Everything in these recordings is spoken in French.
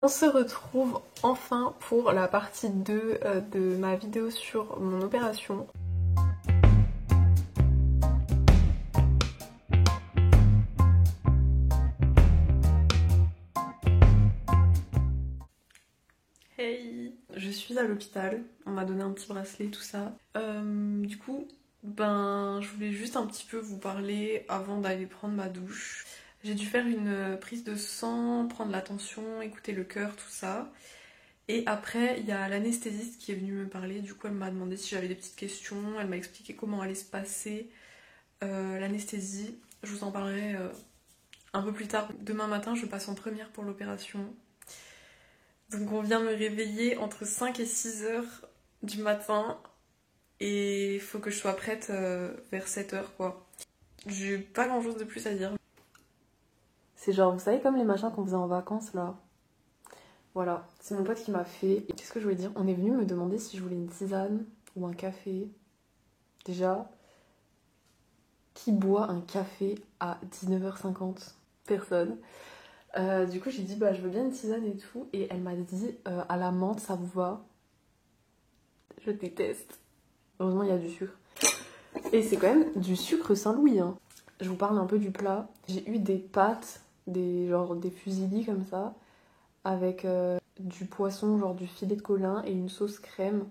On se retrouve enfin pour la partie 2 de ma vidéo sur mon opération. Hey, je suis à l'hôpital, on m'a donné un petit bracelet, tout ça. Du coup, je voulais juste un petit peu vous parler avant d'aller prendre ma douche. J'ai dû faire une prise de sang, prendre la tension, écouter le cœur, tout ça. Et après, il y a l'anesthésiste qui est venue me parler. Du coup, elle m'a demandé si j'avais des petites questions. Elle m'a expliqué comment allait se passer l'anesthésie. Je vous en parlerai un peu plus tard. Demain matin, je passe en première pour l'opération. Donc on vient me réveiller entre 5 et 6 heures du matin. Et il faut que je sois prête vers 7 heures, quoi. J'ai pas grand chose de plus à dire. C'est genre, vous savez, comme les machins qu'on faisait en vacances, là. Voilà, c'est mon pote qui m'a fait. Et qu'est-ce que je voulais dire? On est venu me demander si je voulais une tisane ou un café. Déjà, qui boit un café à 19h50? Personne. Du coup, j'ai dit, je veux bien une tisane et tout. Et elle m'a dit, à la menthe, ça vous va? Je déteste. Heureusement, il y a du sucre. Et c'est quand même du sucre Saint-Louis, hein. Je vous parle un peu du plat. J'ai eu des pâtes, des fusillis comme ça, avec du poisson, genre du filet de colin et une sauce crème.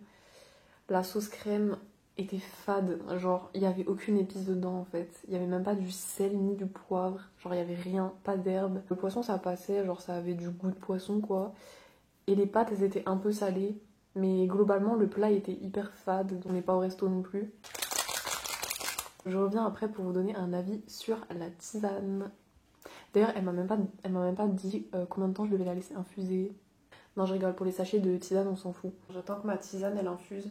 La sauce crème était fade, genre il n'y avait aucune épice dedans en fait. Il n'y avait même pas du sel ni du poivre, genre il n'y avait rien, pas d'herbe. Le poisson ça passait, genre ça avait du goût de poisson quoi. Et les pâtes elles étaient un peu salées, mais globalement le plat était hyper fade, on n'est pas au resto non plus. Je reviens après pour vous donner un avis sur la tisane. D'ailleurs, elle m'a même pas dit combien de temps je devais la laisser infuser. Non, je rigole, pour les sachets de tisane, on s'en fout. J'attends que ma tisane, elle infuse.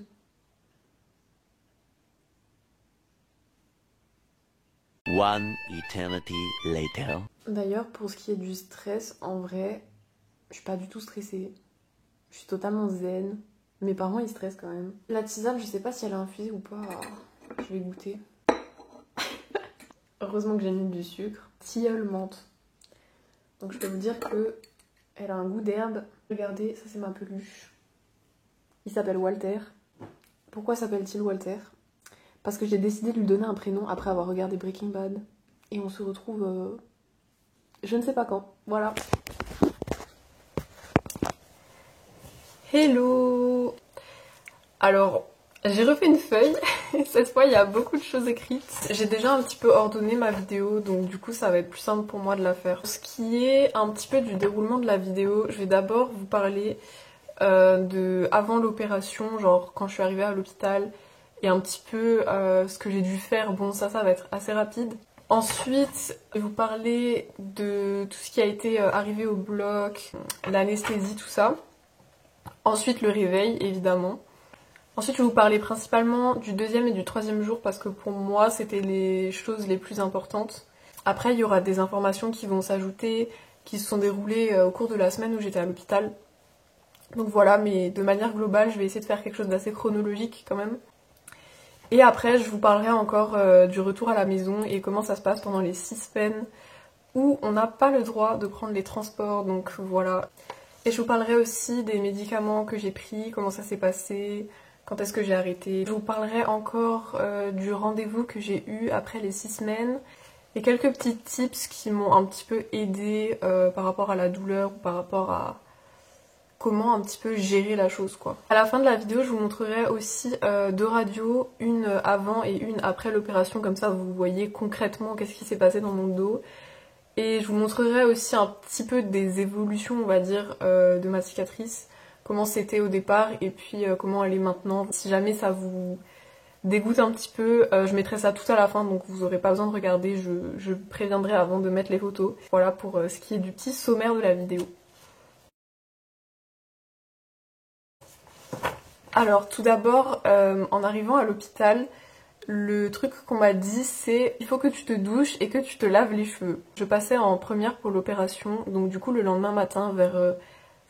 One eternity later. D'ailleurs, pour ce qui est du stress, en vrai, je suis pas du tout stressée. Je suis totalement zen. Mes parents, ils stressent quand même. La tisane, je sais pas si elle a infusé ou pas. Je vais goûter. Heureusement que j'ai mis du sucre. Tilleul menthe. Donc je peux vous dire que elle a un goût d'herbe. Regardez, ça c'est ma peluche. Il s'appelle Walter. Pourquoi s'appelle-t-il Walter? Parce que j'ai décidé de lui donner un prénom après avoir regardé Breaking Bad. Et on se retrouve je ne sais pas quand. Voilà. Hello! Alors, j'ai refait une feuille. Cette fois, il y a beaucoup de choses écrites. J'ai déjà un petit peu ordonné ma vidéo, donc du coup, ça va être plus simple pour moi de la faire. Pour ce qui est un petit peu du déroulement de la vidéo, je vais d'abord vous parler de avant l'opération, genre quand je suis arrivée à l'hôpital, et un petit peu ce que j'ai dû faire. Bon, ça va être assez rapide. Ensuite, je vais vous parler de tout ce qui a été arrivé au bloc, l'anesthésie, tout ça. Ensuite, le réveil, évidemment. Ensuite, je vais vous parler principalement du deuxième et du troisième jour parce que pour moi, c'était les choses les plus importantes. Après, il y aura des informations qui vont s'ajouter, qui se sont déroulées au cours de la semaine où j'étais à l'hôpital. Donc voilà, mais de manière globale, je vais essayer de faire quelque chose d'assez chronologique quand même. Et après, je vous parlerai encore du retour à la maison et comment ça se passe pendant les 6 semaines où on n'a pas le droit de prendre les transports, donc voilà. Et je vous parlerai aussi des médicaments que j'ai pris, comment ça s'est passé, quand est-ce que j'ai arrêté. Je vous parlerai encore du rendez-vous que j'ai eu après les 6 semaines et quelques petits tips qui m'ont un petit peu aidé par rapport à la douleur ou par rapport à comment un petit peu gérer la chose quoi. À la fin de la vidéo, je vous montrerai aussi deux radios, une avant et une après l'opération, comme ça vous voyez concrètement qu'est-ce qui s'est passé dans mon dos. Et je vous montrerai aussi un petit peu des évolutions, on va dire, de ma cicatrice, comment c'était au départ et puis comment elle est maintenant. Si jamais ça vous dégoûte un petit peu, je mettrai ça tout à la fin, donc vous aurez pas besoin de regarder, je préviendrai avant de mettre les photos. Voilà pour ce qui est du petit sommaire de la vidéo. Alors tout d'abord, en arrivant à l'hôpital, le truc qu'on m'a dit c'est il faut que tu te douches et que tu te laves les cheveux. Je passais en première pour l'opération, donc du coup le lendemain matin vers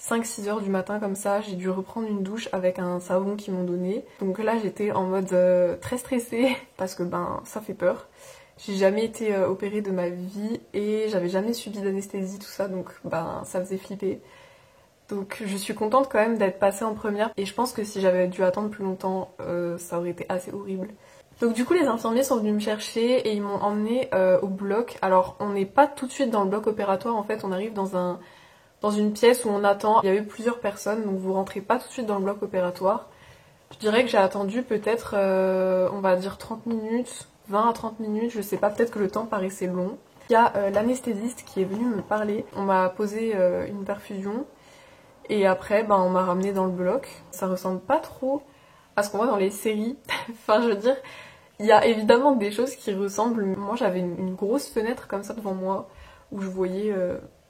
5-6 heures du matin comme ça, j'ai dû reprendre une douche avec un savon qu'ils m'ont donné. Donc là j'étais en mode très stressée parce que ça fait peur. J'ai jamais été opérée de ma vie et j'avais jamais subi d'anesthésie tout ça, donc ça faisait flipper. Donc je suis contente quand même d'être passée en première et je pense que si j'avais dû attendre plus longtemps, ça aurait été assez horrible. Donc du coup les infirmiers sont venus me chercher et ils m'ont emmenée au bloc. Alors on n'est pas tout de suite dans le bloc opératoire, en fait on arrive dans une pièce où on attend. Il y avait plusieurs personnes, donc vous rentrez pas tout de suite dans le bloc opératoire. Je dirais que j'ai attendu peut-être, on va dire 30 minutes, 20 à 30 minutes, je sais pas, peut-être que le temps paraissait long. Il y a l'anesthésiste qui est venu me parler, on m'a posé une perfusion et après on m'a ramené dans le bloc. Ça ressemble pas trop à ce qu'on voit dans les séries, enfin je veux dire, il y a évidemment des choses qui ressemblent. Moi j'avais une grosse fenêtre comme ça devant moi où je voyais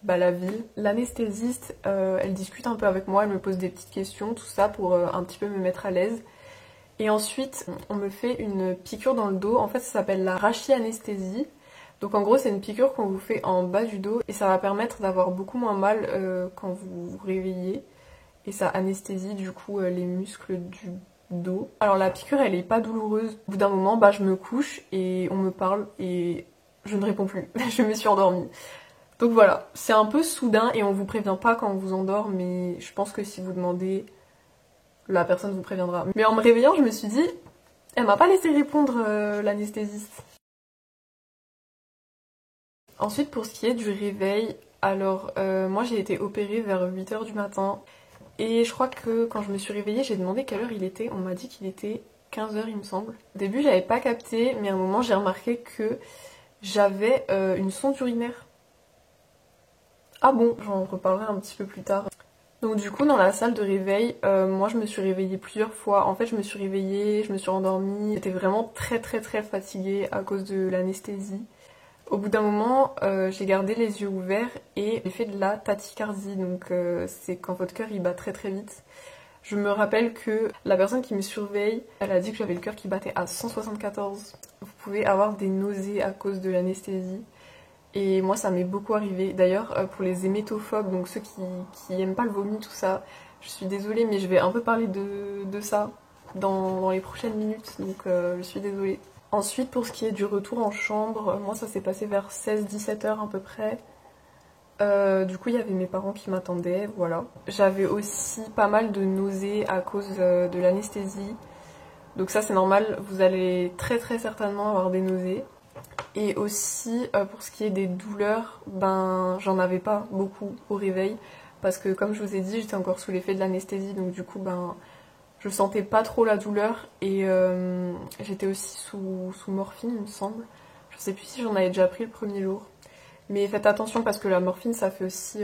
la ville. L'anesthésiste, elle discute un peu avec moi, elle me pose des petites questions, tout ça pour un petit peu me mettre à l'aise. Et ensuite, on me fait une piqûre dans le dos. En fait, ça s'appelle la rachianesthésie. Donc en gros, c'est une piqûre qu'on vous fait en bas du dos et ça va permettre d'avoir beaucoup moins mal quand vous vous réveillez. Et ça anesthésie du coup les muscles du dos. Alors la piqûre, elle est pas douloureuse. Au bout d'un moment, je me couche et on me parle et je ne réponds plus. Je me suis endormie. Donc voilà, c'est un peu soudain et on vous prévient pas quand on vous endort, mais je pense que si vous demandez, la personne vous préviendra. Mais en me réveillant, je me suis dit, elle m'a pas laissé répondre l'anesthésiste. Ensuite, pour ce qui est du réveil, alors moi j'ai été opérée vers 8h du matin et je crois que quand je me suis réveillée, j'ai demandé quelle heure il était. On m'a dit qu'il était 15h il me semble. Au début, j'avais pas capté, mais à un moment, j'ai remarqué que j'avais une sonde urinaire. Ah bon, j'en reparlerai un petit peu plus tard. Donc du coup dans la salle de réveil, moi je me suis réveillée plusieurs fois. En fait je me suis réveillée, je me suis endormie. J'étais vraiment très très très fatiguée à cause de l'anesthésie. Au bout d'un moment, j'ai gardé les yeux ouverts et j'ai fait de la tachycardie. Donc c'est quand votre cœur il bat très très vite. Je me rappelle que la personne qui me surveille, elle a dit que j'avais le cœur qui battait à 174. Vous pouvez avoir des nausées à cause de l'anesthésie. Et moi ça m'est beaucoup arrivé. D'ailleurs pour les hémétophobes, donc ceux qui aiment pas le vomi, tout ça, je suis désolée mais je vais un peu parler de ça dans les prochaines minutes, donc je suis désolée. Ensuite pour ce qui est du retour en chambre, moi ça s'est passé vers 16-17 heures à peu près. Du coup il y avait mes parents qui m'attendaient, voilà. J'avais aussi pas mal de nausées à cause de l'anesthésie. Donc ça c'est normal, vous allez très très certainement avoir des nausées. Et aussi pour ce qui est des douleurs, j'en avais pas beaucoup au réveil parce que comme je vous ai dit, j'étais encore sous l'effet de l'anesthésie, donc du coup je sentais pas trop la douleur et j'étais aussi sous morphine il me semble. Je sais plus si j'en avais déjà pris le premier jour. Mais faites attention parce que la morphine ça fait aussi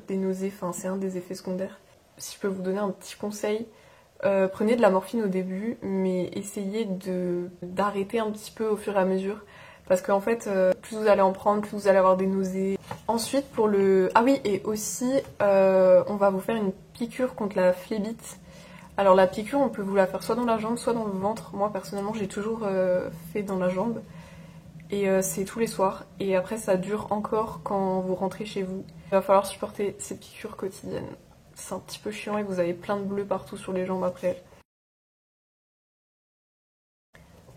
des nausées, enfin c'est un des effets secondaires. Si je peux vous donner un petit conseil, prenez de la morphine au début mais essayez d'arrêter un petit peu au fur et à mesure. Parce qu'en fait, plus vous allez en prendre, plus vous allez avoir des nausées. Ensuite, pour le... Ah oui, et aussi, on va vous faire une piqûre contre la phlébite. Alors la piqûre, on peut vous la faire soit dans la jambe, soit dans le ventre. Moi, personnellement, j'ai toujours fait dans la jambe. Et c'est tous les soirs. Et après, ça dure encore quand vous rentrez chez vous. Il va falloir supporter ces piqûres quotidiennes. C'est un petit peu chiant et vous avez plein de bleus partout sur les jambes après.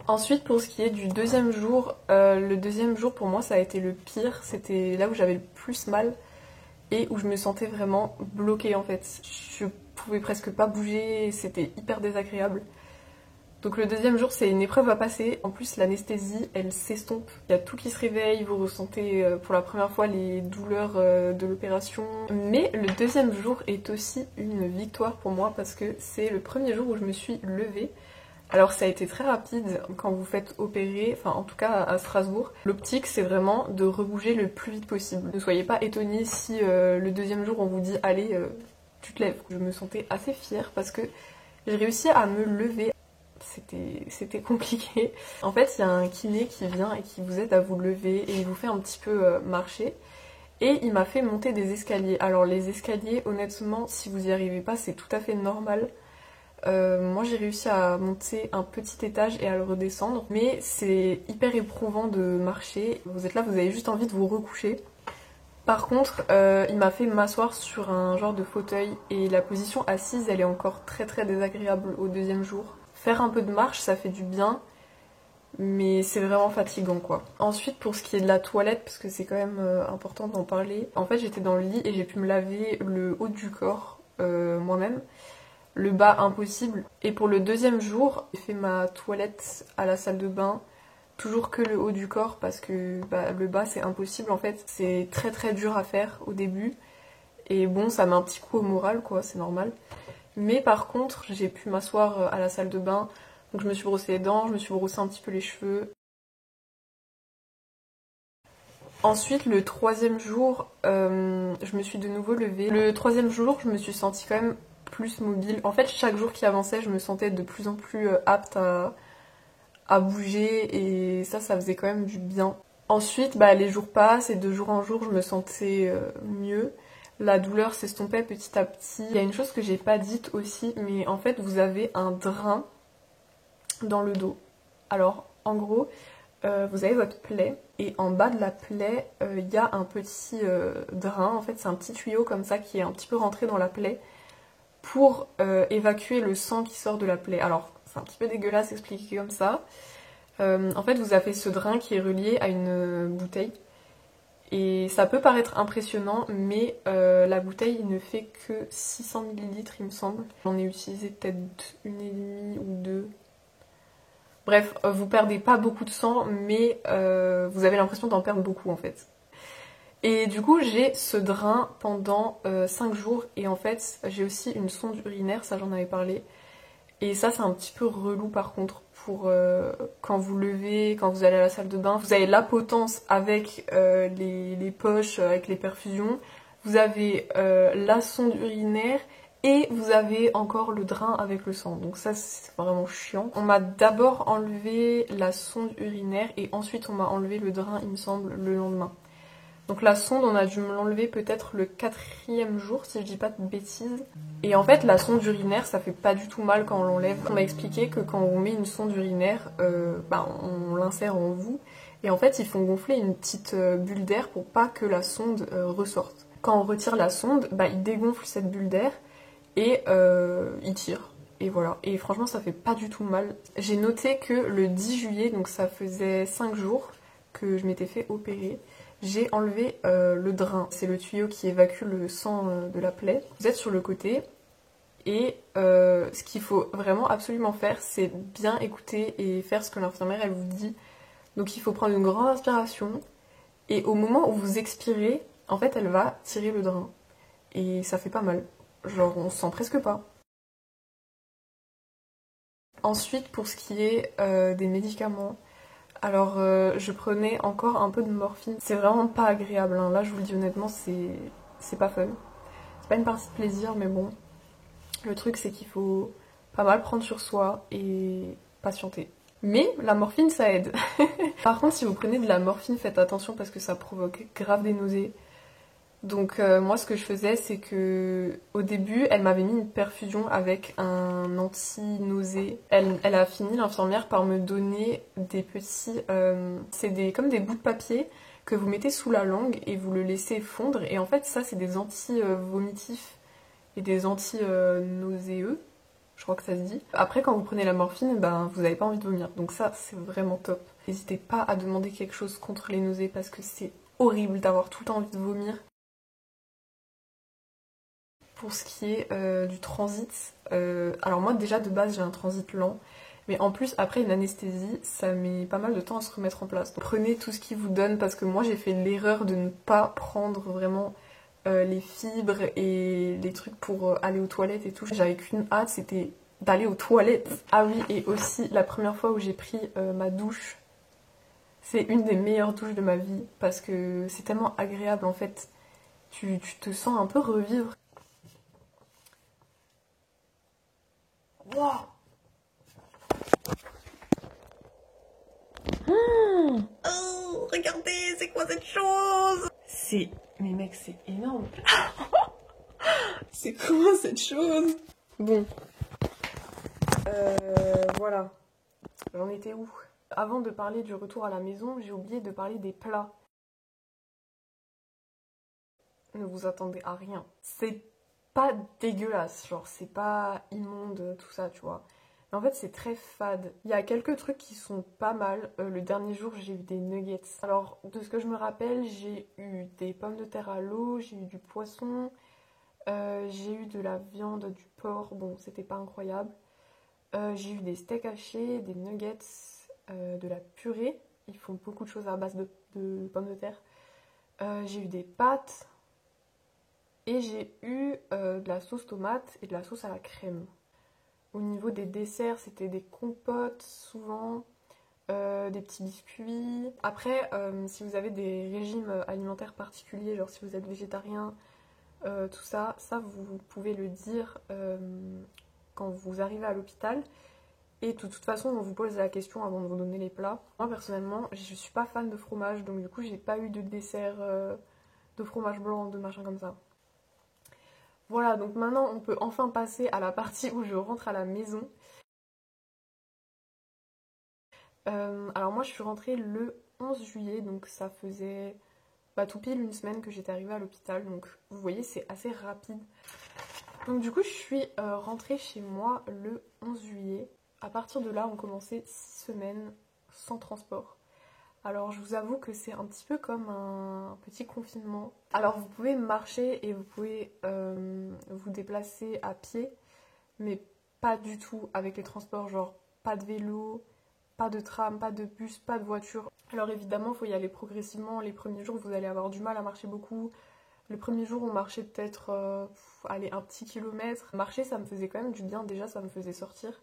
Ensuite, pour ce qui est du deuxième jour, le deuxième jour pour moi ça a été le pire. C'était là où j'avais le plus mal et où je me sentais vraiment bloquée en fait. Je pouvais presque pas bouger, c'était hyper désagréable. Donc le deuxième jour c'est une épreuve à passer. En plus l'anesthésie elle s'estompe. Il y a tout qui se réveille, vous ressentez pour la première fois les douleurs de l'opération. Mais le deuxième jour est aussi une victoire pour moi parce que c'est le premier jour où je me suis levée. Alors ça a été très rapide quand vous faites opérer, enfin en tout cas à Strasbourg. L'optique c'est vraiment de rebouger le plus vite possible. Ne soyez pas étonnés si le deuxième jour on vous dit allez tu te lèves. Je me sentais assez fière parce que j'ai réussi à me lever. C'était compliqué. En fait il y a un kiné qui vient et qui vous aide à vous lever et il vous fait un petit peu marcher. Et il m'a fait monter des escaliers. Alors les escaliers honnêtement si vous y arrivez pas c'est tout à fait normal. Moi j'ai réussi à monter un petit étage et à le redescendre, mais c'est hyper éprouvant de marcher. Vous êtes là, vous avez juste envie de vous recoucher. Par contre, il m'a fait m'asseoir sur un genre de fauteuil et la position assise elle est encore très très désagréable au deuxième jour. Faire un peu de marche ça fait du bien, mais c'est vraiment fatigant quoi. Ensuite pour ce qui est de la toilette, parce que c'est quand même important d'en parler, en fait j'étais dans le lit et j'ai pu me laver le haut du corps moi-même. Le bas, impossible. Et pour le deuxième jour, j'ai fait ma toilette à la salle de bain. Toujours que le haut du corps parce que le bas c'est impossible en fait. C'est très très dur à faire au début. Et bon, ça met un petit coup au moral quoi, c'est normal. Mais par contre, j'ai pu m'asseoir à la salle de bain. Donc je me suis brossé les dents, je me suis brossé un petit peu les cheveux. Ensuite, le troisième jour, je me suis de nouveau levée. Le troisième jour, je me suis sentie quand même plus mobile. En fait, chaque jour qui avançait, je me sentais de plus en plus apte à bouger et ça faisait quand même du bien. Ensuite, les jours passent et de jour en jour, je me sentais mieux. La douleur s'estompait petit à petit. Il y a une chose que j'ai pas dite aussi, mais en fait, vous avez un drain dans le dos. Alors, en gros, vous avez votre plaie et en bas de la plaie, il y a un petit drain. En fait, c'est un petit tuyau comme ça qui est un petit peu rentré dans la plaie pour évacuer le sang qui sort de la plaie. Alors, c'est un petit peu dégueulasse expliqué comme ça. En fait, vous avez ce drain qui est relié à une bouteille. Et ça peut paraître impressionnant, mais la bouteille ne fait que 600 ml, il me semble. J'en ai utilisé peut-être une et demie ou deux. Bref, vous perdez pas beaucoup de sang, mais vous avez l'impression d'en perdre beaucoup en fait. Et du coup, j'ai ce drain pendant 5 jours. Et en fait, j'ai aussi une sonde urinaire, ça j'en avais parlé. Et ça, c'est un petit peu relou par contre pour quand vous levez, quand vous allez à la salle de bain. Vous avez la potence avec les poches, avec les perfusions. Vous avez la sonde urinaire et vous avez encore le drain avec le sang. Donc ça, c'est vraiment chiant. On m'a d'abord enlevé la sonde urinaire et ensuite on m'a enlevé le drain, il me semble, le lendemain. Donc la sonde, on a dû me l'enlever peut-être le 4e jour, si je dis pas de bêtises. Et en fait, la sonde urinaire, ça fait pas du tout mal quand on l'enlève. On m'a expliqué que quand on met une sonde urinaire, on l'insère en vous. Et en fait, ils font gonfler une petite bulle d'air pour pas que la sonde ressorte. Quand on retire la sonde, ils dégonflent cette bulle d'air et ils tirent. Et voilà. Et franchement, ça fait pas du tout mal. J'ai noté que le 10 juillet, donc ça faisait 5 jours que je m'étais fait opérer, j'ai enlevé le drain. C'est le tuyau qui évacue le sang de la plaie. Vous êtes sur le côté et ce qu'il faut vraiment absolument faire, c'est bien écouter et faire ce que l'infirmière elle vous dit. Donc il faut prendre une grande inspiration et au moment où vous expirez, en fait elle va tirer le drain. Et ça fait pas mal. Genre on se sent presque pas. Ensuite pour ce qui est des médicaments, alors je prenais encore un peu de morphine. C'est vraiment pas agréable, hein. Là je vous le dis honnêtement, c'est pas fun. C'est pas une partie de plaisir, mais bon. Le truc c'est qu'il faut pas mal prendre sur soi et patienter. Mais la morphine ça aide. Par contre si vous prenez de la morphine, faites attention parce que ça provoque grave des nausées. Donc moi ce que je faisais c'est que au début elle m'avait mis une perfusion avec un anti-nausée. Elle a fini l'infirmière par me donner des petits... comme des bouts de papier que vous mettez sous la langue et vous le laissez fondre. Et en fait ça c'est des anti-vomitifs et des anti-nauséeux. Je crois que ça se dit. Après quand vous prenez la morphine, vous n'avez pas envie de vomir. Donc ça c'est vraiment top. N'hésitez pas à demander quelque chose contre les nausées parce que c'est horrible d'avoir tout le temps envie de vomir. Pour ce qui est du transit, alors moi déjà de base j'ai un transit lent, mais en plus après une anesthésie, ça met pas mal de temps à se remettre en place. Donc, prenez tout ce qui vous donne parce que moi j'ai fait l'erreur de ne pas prendre vraiment les fibres et les trucs pour aller aux toilettes et tout. J'avais qu'une hâte, c'était d'aller aux toilettes. Ah oui, et aussi la première fois où j'ai pris ma douche, c'est une des meilleures douches de ma vie parce que c'est tellement agréable en fait. Tu te sens un peu revivre. Wow. Oh, regardez, c'est quoi cette chose? Mais mec, c'est énorme. C'est quoi cette chose? Bon. Voilà. J'en étais où? Avant de parler du retour à la maison, j'ai oublié de parler des plats. Ne vous attendez à rien. C'est pas dégueulasse, genre c'est pas immonde, tout ça, tu vois. Mais en fait, c'est très fade. Il y a quelques trucs qui sont pas mal. Le dernier jour, j'ai eu des nuggets. Alors, de ce que je me rappelle, j'ai eu des pommes de terre à l'eau, j'ai eu du poisson, J'ai eu de la viande, du porc, bon c'était pas incroyable. J'ai eu des steaks hachés, des nuggets, de la purée. Ils font beaucoup de choses à base de pommes de terre. J'ai eu des pâtes et j'ai eu de la sauce tomate et de la sauce à la crème. Au niveau des desserts, c'était des compotes souvent, des petits biscuits. Après, si vous avez des régimes alimentaires particuliers, genre si vous êtes végétarien, tout ça, vous pouvez le dire quand vous arrivez à l'hôpital. Et de toute façon, on vous pose la question avant de vous donner les plats. Moi, personnellement, je suis pas fan de fromage, donc du coup, j'ai pas eu de dessert de fromage blanc, de machin comme ça. Voilà, donc maintenant, on peut enfin passer à la partie où je rentre à la maison. Alors moi, je suis rentrée le 11 juillet, donc ça faisait tout pile une semaine que j'étais arrivée à l'hôpital. Donc vous voyez, c'est assez rapide. Donc du coup, je suis rentrée chez moi le 11 juillet. À partir de là, on commençait 6 semaines sans transport. Alors je vous avoue que c'est un petit peu comme un petit confinement. Alors vous pouvez marcher et vous pouvez vous déplacer à pied, mais pas du tout avec les transports, genre pas de vélo, pas de tram, pas de bus, pas de voiture. Alors évidemment, il faut y aller progressivement. Les premiers jours, vous allez avoir du mal à marcher beaucoup. Le premier jour, on marchait peut-être allez, un petit kilomètre. Marcher, ça me faisait quand même du bien. Déjà, ça me faisait sortir.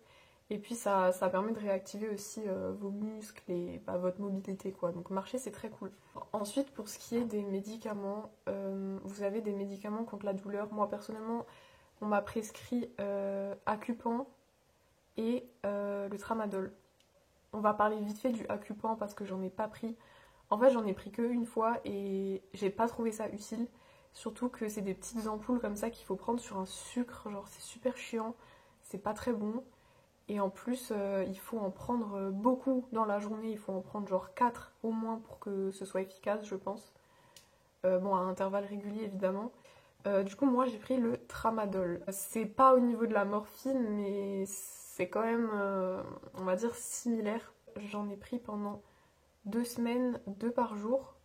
Et puis, ça permet de réactiver aussi vos muscles et votre mobilité, quoi. Donc, marcher, c'est très cool. Ensuite, pour ce qui est des médicaments, vous avez des médicaments contre la douleur. Moi, personnellement, on m'a prescrit Acupan et le Tramadol. On va parler vite fait du Acupan parce que j'en ai pas pris. En fait, j'en ai pris qu'une fois et j'ai pas trouvé ça utile. Surtout que c'est des petites ampoules comme ça qu'il faut prendre sur un sucre. Genre, c'est super chiant, c'est pas très bon. Et en plus, il faut en prendre beaucoup dans la journée. Il faut en prendre genre 4 au moins pour que ce soit efficace, je pense. Bon, à intervalles réguliers, évidemment. Du coup, moi, j'ai pris le Tramadol. C'est pas au niveau de la morphine, mais c'est quand même, on va dire, similaire. J'en ai pris pendant 2 semaines, 2 par jour.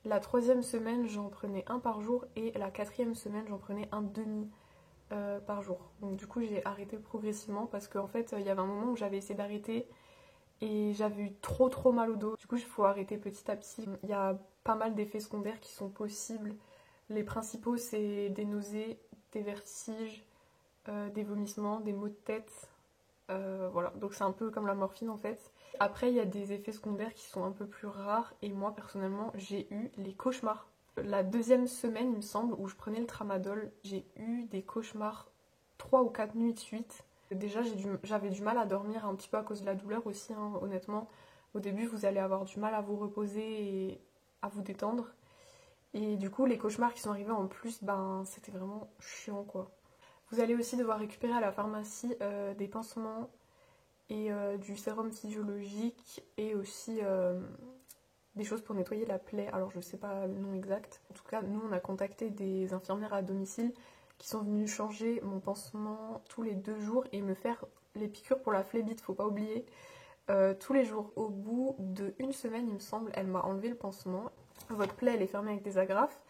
La 3e semaine, j'en prenais 1 par jour. Et la 4e semaine, j'en prenais un demi par jour. Donc du coup, j'ai arrêté progressivement parce qu'en fait, il y avait un moment où j'avais essayé d'arrêter et j'avais eu trop mal au dos. Du coup, il faut arrêter petit à petit. Il y a pas mal d'effets secondaires qui sont possibles. Les principaux, c'est des nausées, des vertiges, des vomissements, des maux de tête. Voilà, donc c'est un peu comme la morphine en fait. Après, il y a des effets secondaires qui sont un peu plus rares et moi, personnellement, j'ai eu les cauchemars. La 2e semaine, il me semble, où je prenais le Tramadol, j'ai eu des cauchemars 3 ou 4 nuits de suite. Déjà, j'avais du mal à dormir un petit peu à cause de la douleur aussi, hein, honnêtement. Au début, vous allez avoir du mal à vous reposer et à vous détendre. Et du coup, les cauchemars qui sont arrivés en plus, c'était vraiment chiant, quoi. Vous allez aussi devoir récupérer à la pharmacie des pansements et du sérum physiologique et aussi des choses pour nettoyer la plaie. Alors je sais pas le nom exact. En tout cas, nous on a contacté des infirmières à domicile qui sont venues changer mon pansement tous les 2 jours et me faire les piqûres pour la phlébite, faut pas oublier, tous les jours. Au bout d'1 semaine, il me semble, elle m'a enlevé le pansement. Votre plaie, elle est fermée avec des agrafes.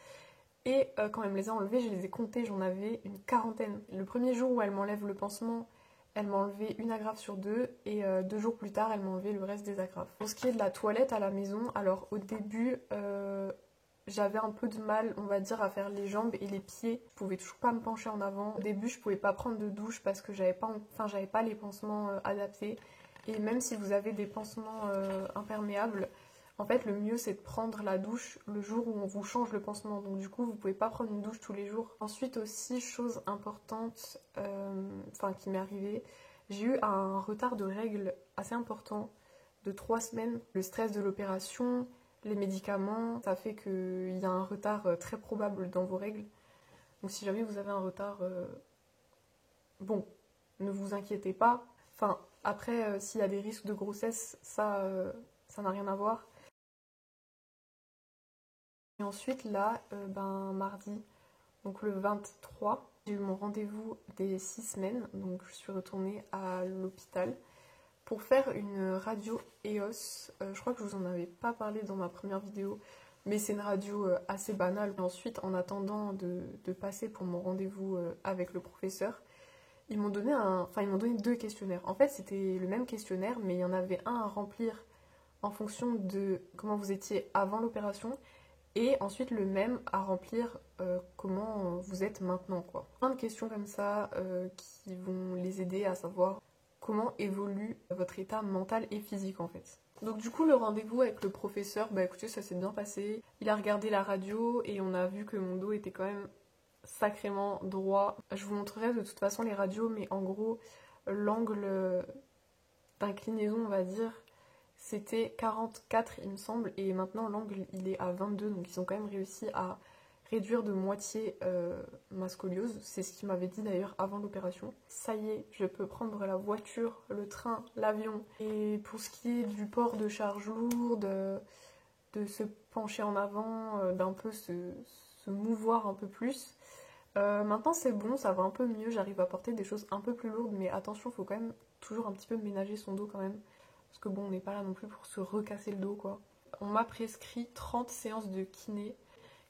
Et quand elle me les a enlevés, je les ai comptés, j'en avais une quarantaine. Le premier jour où elle m'enlève le pansement, elle m'a enlevé une agrafe sur 2 et 2 jours plus tard, elle m'a enlevé le reste des agrafes. Pour ce qui est de la toilette à la maison, alors au début, j'avais un peu de mal, on va dire, à faire les jambes et les pieds. Je pouvais toujours pas me pencher en avant. Au début, je pouvais pas prendre de douche parce que j'avais pas les pansements adaptés. Et même si vous avez des pansements imperméables, en fait, le mieux, c'est de prendre la douche le jour où on vous change le pansement. Donc du coup, vous pouvez pas prendre une douche tous les jours. Ensuite aussi, chose importante, qui m'est arrivée, j'ai eu un retard de règles assez important de 3 semaines. Le stress de l'opération, les médicaments, ça fait qu'il y a un retard très probable dans vos règles. Donc si jamais vous avez un retard, bon, ne vous inquiétez pas. Enfin, après, s'il y a des risques de grossesse, ça n'a rien à voir. Et ensuite, là, mardi, donc le 23, j'ai eu mon rendez-vous des 6 semaines. Donc, je suis retournée à l'hôpital pour faire une radio EOS. Je crois que je vous en avais pas parlé dans ma première vidéo. Mais c'est une radio assez banale. Et ensuite, en attendant de passer pour mon rendez-vous avec le professeur, ils m'ont donné deux questionnaires. En fait, c'était le même questionnaire, mais il y en avait un à remplir en fonction de comment vous étiez avant l'opération et ensuite le même à remplir comment vous êtes maintenant, quoi. Plein de questions comme ça qui vont les aider à savoir comment évolue votre état mental et physique en fait. Donc du coup le rendez-vous avec le professeur, bah écoutez, ça s'est bien passé. Il a regardé la radio et on a vu que mon dos était quand même sacrément droit. Je vous montrerai de toute façon les radios, mais en gros l'angle d'inclinaison on va dire c'était 44 il me semble, et maintenant l'angle il est à 22, donc ils ont quand même réussi à réduire de moitié ma scoliose. C'est ce qu'il m'avait dit d'ailleurs avant l'opération. Ça y est, je peux prendre la voiture, le train, l'avion. Et pour ce qui est du port de charge lourde, de se pencher en avant, d'un peu se mouvoir un peu plus, maintenant c'est bon, ça va un peu mieux, j'arrive à porter des choses un peu plus lourdes, mais attention, il faut quand même toujours un petit peu ménager son dos quand même. Parce que bon, on n'est pas là non plus pour se recasser le dos, quoi. On m'a prescrit 30 séances de kiné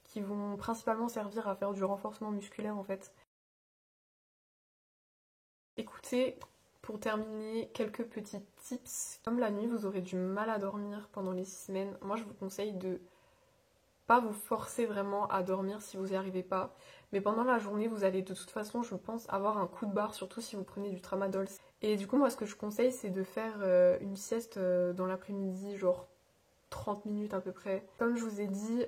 qui vont principalement servir à faire du renforcement musculaire, en fait. Écoutez, pour terminer, quelques petits tips. Comme la nuit, vous aurez du mal à dormir pendant les 6 semaines. Moi, je vous conseille de pas vous forcer vraiment à dormir si vous n'y arrivez pas. Mais pendant la journée, vous allez de toute façon, je pense, avoir un coup de barre, surtout si vous prenez du tramadol. Et du coup, moi, ce que je conseille, c'est de faire une sieste dans l'après-midi, genre 30 minutes à peu près. Comme je vous ai dit,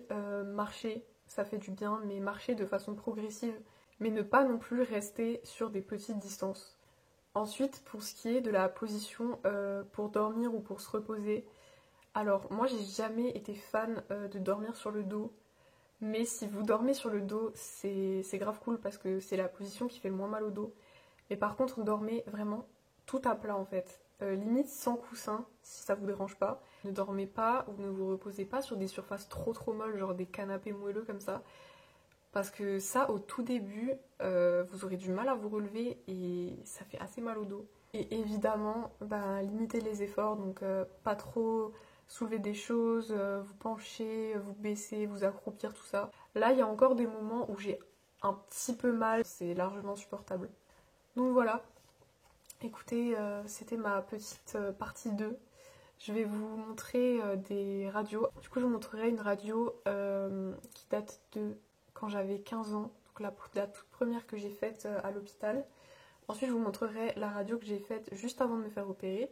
marcher, ça fait du bien, mais marcher de façon progressive. Mais ne pas non plus rester sur des petites distances. Ensuite, pour ce qui est de la position pour dormir ou pour se reposer, alors moi, j'ai jamais été fan de dormir sur le dos. Mais si vous dormez sur le dos, c'est grave cool parce que c'est la position qui fait le moins mal au dos. Mais par contre, dormez vraiment tout à plat en fait. Limite sans coussin, si ça vous dérange pas. Ne dormez pas ou ne vous reposez pas sur des surfaces trop molles, genre des canapés moelleux comme ça. Parce que ça, au tout début, vous aurez du mal à vous relever et ça fait assez mal au dos. Et évidemment, limitez les efforts, donc pas trop soulever des choses, vous pencher, vous baisser, vous accroupir, tout ça. Là, il y a encore des moments où j'ai un petit peu mal, c'est largement supportable. Donc voilà, écoutez, c'était ma petite partie 2. Je vais vous montrer des radios. Du coup, je vous montrerai une radio qui date de quand j'avais 15 ans, donc la toute première que j'ai faite à l'hôpital. Ensuite, je vous montrerai la radio que j'ai faite juste avant de me faire opérer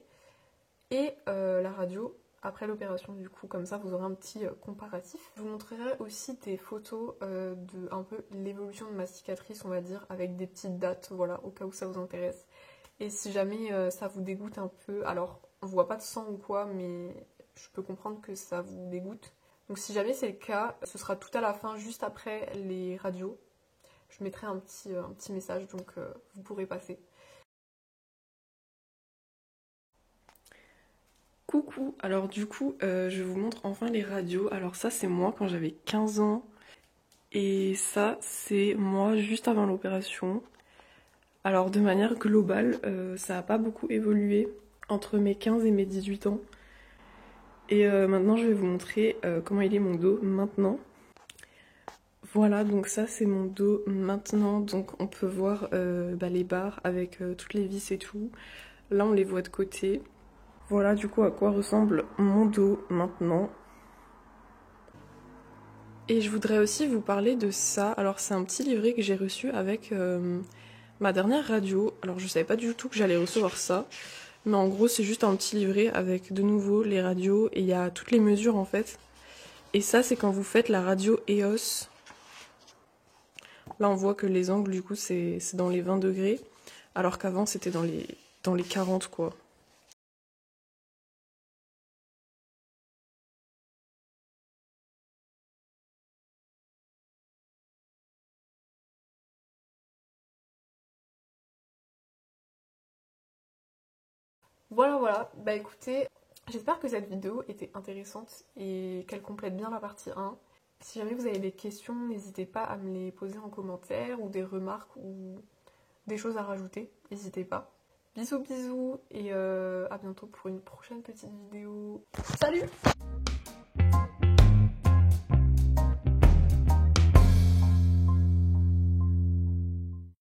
et la radio après l'opération, du coup, comme ça vous aurez un petit comparatif. Je vous montrerai aussi des photos de un peu l'évolution de ma cicatrice, on va dire, avec des petites dates, voilà, au cas où ça vous intéresse. Et si jamais ça vous dégoûte un peu, alors on voit pas de sang ou quoi, mais je peux comprendre que ça vous dégoûte. Donc si jamais c'est le cas, ce sera tout à la fin, juste après les radios. Je mettrai un petit message, donc vous pourrez passer. Coucou, alors du coup, je vous montre enfin les radios. Alors ça, c'est moi quand j'avais 15 ans. Et ça, c'est moi juste avant l'opération. Alors de manière globale, ça n'a pas beaucoup évolué entre mes 15 et mes 18 ans. Et maintenant, je vais vous montrer comment il est mon dos maintenant. Voilà, donc ça c'est mon dos maintenant. Donc on peut voir les barres avec toutes les vis et tout. Là, on les voit de côté. Voilà du coup à quoi ressemble mon dos maintenant. Et je voudrais aussi vous parler de ça. Alors c'est un petit livret que j'ai reçu avec ma dernière radio. Alors je savais pas du tout que j'allais recevoir ça. Mais en gros c'est juste un petit livret avec de nouveau les radios. Et il y a toutes les mesures en fait. Et ça c'est quand vous faites la radio EOS. Là on voit que les angles du coup c'est dans les 20 degrés. Alors qu'avant c'était dans les 40 quoi. Voilà, bah écoutez, j'espère que cette vidéo était intéressante et qu'elle complète bien la partie 1. Si jamais vous avez des questions, n'hésitez pas à me les poser en commentaire ou des remarques ou des choses à rajouter, n'hésitez pas. Bisous et à bientôt pour une prochaine petite vidéo. Salut!